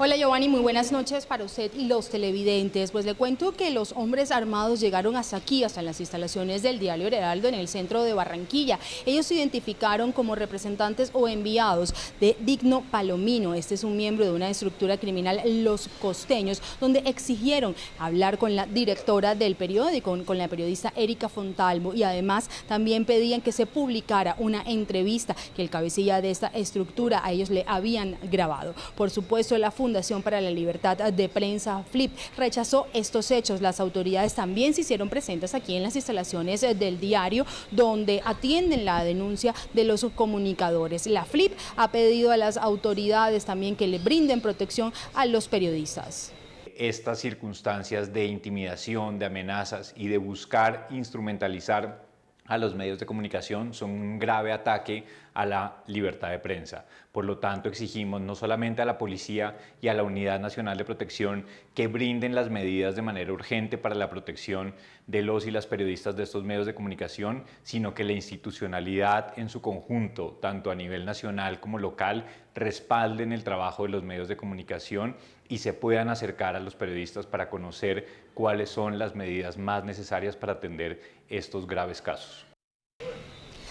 Hola Giovanni, muy buenas noches para usted y los televidentes. Pues le cuento que los hombres armados llegaron hasta aquí, hasta las instalaciones del diario El Heraldo en el centro de Barranquilla. Ellos se identificaron como representantes o enviados de Digno Palomino. Este es un miembro de una estructura criminal, Los Costeños, donde exigieron hablar con la directora del periódico, con la periodista Erika Fontalvo, y además también pedían que se publicara una entrevista que el cabecilla de esta estructura a ellos le habían grabado. Por supuesto, la Fundación para la Libertad de Prensa, FLIP, rechazó estos hechos. Las autoridades también se hicieron presentes aquí en las instalaciones del diario, donde atienden la denuncia de los comunicadores. La FLIP ha pedido a las autoridades también que le brinden protección a los periodistas. Estas circunstancias de intimidación, de amenazas y de buscar instrumentalizar a los medios de comunicación son un grave ataque a la libertad de prensa. Por lo tanto, exigimos no solamente a la policía y a la Unidad Nacional de Protección que brinden las medidas de manera urgente para la protección de los y las periodistas de estos medios de comunicación, sino que la institucionalidad en su conjunto, tanto a nivel nacional como local, respalden el trabajo de los medios de comunicación y se puedan acercar a los periodistas para conocer cuáles son las medidas más necesarias para atender estos graves casos.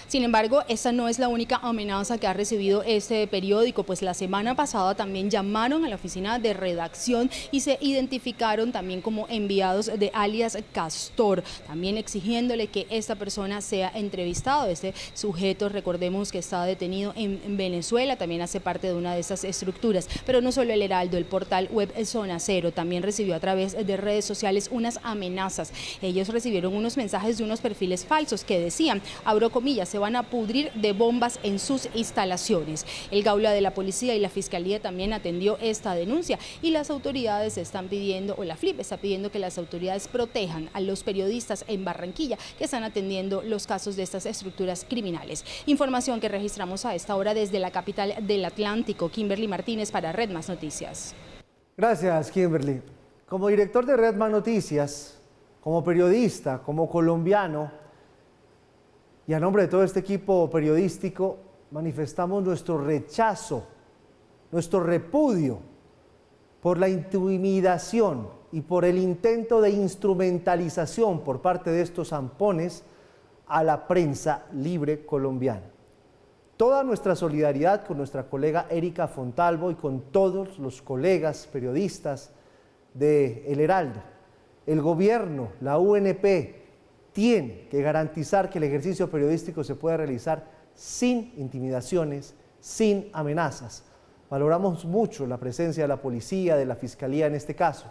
Sin embargo, esta no es la única amenaza que ha recibido este periódico, pues la semana pasada también llamaron a la oficina de redacción y se identificaron también como enviados de alias Castor, también exigiéndole que esta persona sea entrevistado. Este sujeto, recordemos que está detenido en Venezuela, también hace parte de una de estas estructuras, pero no solo El Heraldo, el portal web Zona Cero también recibió a través de redes sociales unas amenazas. Ellos recibieron unos mensajes de unos perfiles falsos que decían, abro comillas, van a pudrir de bombas en sus instalaciones. El Gaula de la Policía y la Fiscalía también atendió esta denuncia y las autoridades están pidiendo, o la FLIP está pidiendo que las autoridades protejan a los periodistas en Barranquilla que están atendiendo los casos de estas estructuras criminales. Información que registramos a esta hora desde la capital del Atlántico. Kimberly Martínez para Red Más Noticias. Gracias, Kimberly. Como director de Red Más Noticias, como periodista, como colombiano, y a nombre de todo este equipo periodístico, manifestamos nuestro rechazo, nuestro repudio por la intimidación y por el intento de instrumentalización por parte de estos zampones a la prensa libre colombiana. Toda nuestra solidaridad con nuestra colega Erika Fontalvo y con todos los colegas periodistas de El Heraldo. El gobierno, la UNP, tiene que garantizar que el ejercicio periodístico se pueda realizar sin intimidaciones, sin amenazas. Valoramos mucho la presencia de la policía, de la fiscalía en este caso.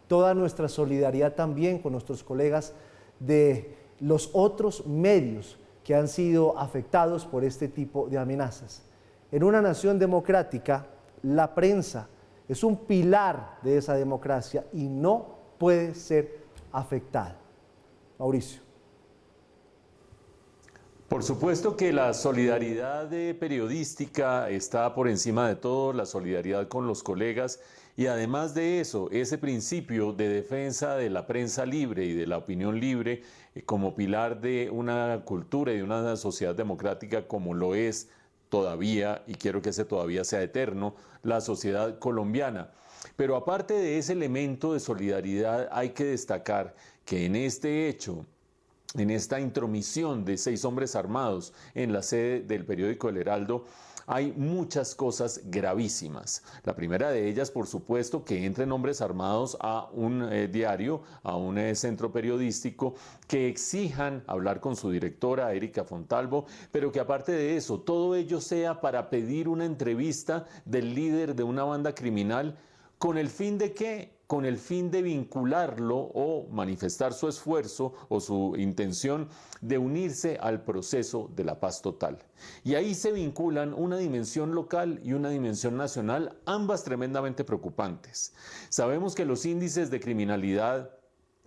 Toda nuestra solidaridad también con nuestros colegas de los otros medios que han sido afectados por este tipo de amenazas. En una nación democrática, la prensa es un pilar de esa democracia y no puede ser afectada. Mauricio. Por supuesto que la solidaridad periodística está por encima de todo, la solidaridad con los colegas y además de eso, ese principio de defensa de la prensa libre y de la opinión libre como pilar de una cultura y de una sociedad democrática como lo es todavía, y quiero que ese todavía sea eterno, la sociedad colombiana. Pero aparte de ese elemento de solidaridad, hay que destacar que en este hecho, en esta intromisión de 6 hombres armados en la sede del periódico El Heraldo, hay muchas cosas gravísimas. La primera de ellas, por supuesto, que entren hombres armados a un diario, a un centro periodístico, que exijan hablar con su directora, Erika Fontalvo, pero que aparte de eso, todo ello sea para pedir una entrevista del líder de una banda criminal. ¿Con el fin de qué? Con el fin de vincularlo o manifestar su esfuerzo o su intención de unirse al proceso de la paz total. Y ahí se vinculan una dimensión local y una dimensión nacional, ambas tremendamente preocupantes. Sabemos que los índices de criminalidad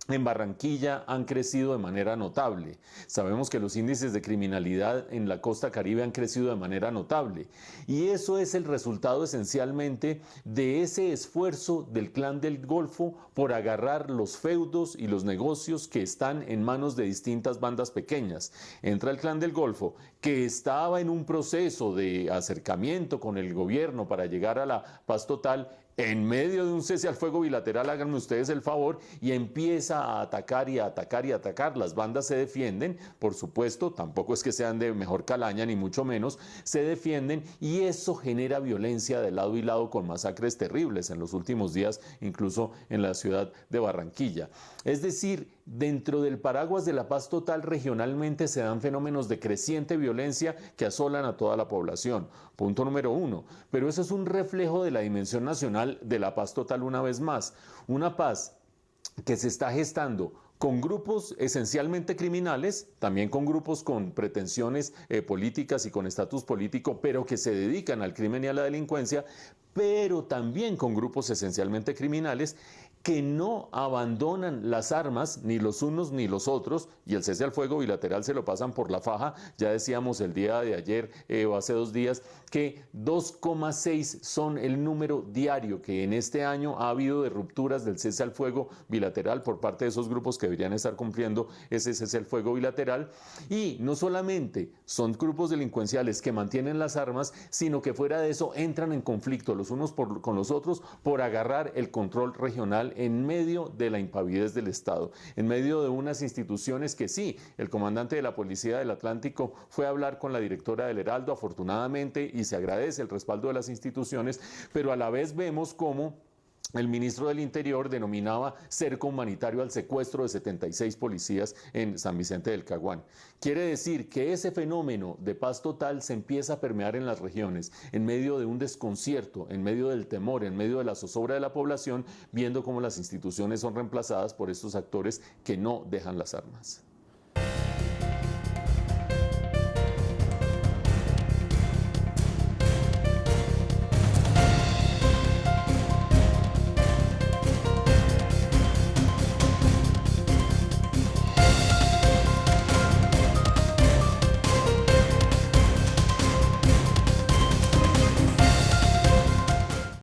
en Barranquilla han crecido de manera notable. Sabemos que los índices de criminalidad en la costa caribe han crecido de manera notable. Y eso es el resultado esencialmente de ese esfuerzo del Clan del Golfo por agarrar los feudos y los negocios que están en manos de distintas bandas pequeñas. Entra el Clan del Golfo, que estaba en un proceso de acercamiento con el gobierno para llegar a la paz total. en medio de un cese al fuego bilateral, háganme ustedes el favor, y empieza a atacar y a atacar y a atacar. Las bandas se defienden, por supuesto, tampoco es que sean de mejor calaña, ni mucho menos, se defienden, y eso genera violencia de lado y lado con masacres terribles en los últimos días, incluso en la ciudad de Barranquilla. Es decir, dentro del paraguas de la paz total, regionalmente se dan fenómenos de creciente violencia que asolan a toda la población. Punto número 1. Pero eso es un reflejo de la dimensión nacional de la paz total una vez más. Una paz que se está gestando con grupos esencialmente criminales, también con grupos con pretensiones políticas y con estatus político, pero que se dedican al crimen y a la delincuencia, pero también con grupos esencialmente criminales que no abandonan las armas, ni los unos ni los otros, y el cese al fuego bilateral se lo pasan por la faja. Ya decíamos el día de ayer o hace 2 días que 2,6 son el número diario que en este año ha habido de rupturas del cese al fuego bilateral por parte de esos grupos que deberían estar cumpliendo ese cese al fuego bilateral. Y no solamente son grupos delincuenciales que mantienen las armas, sino que fuera de eso entran en conflicto los unos con los otros por agarrar el control regional en medio de la impavidez del Estado, en medio de unas instituciones que sí, el comandante de la Policía del Atlántico fue a hablar con la directora del Heraldo, afortunadamente, y se agradece el respaldo de las instituciones, pero a la vez vemos cómo el ministro del Interior denominaba cerco humanitario al secuestro de 76 policías en San Vicente del Caguán. Quiere decir que ese fenómeno de paz total se empieza a permear en las regiones, en medio de un desconcierto, en medio del temor, en medio de la zozobra de la población, viendo cómo las instituciones son reemplazadas por estos actores que no dejan las armas.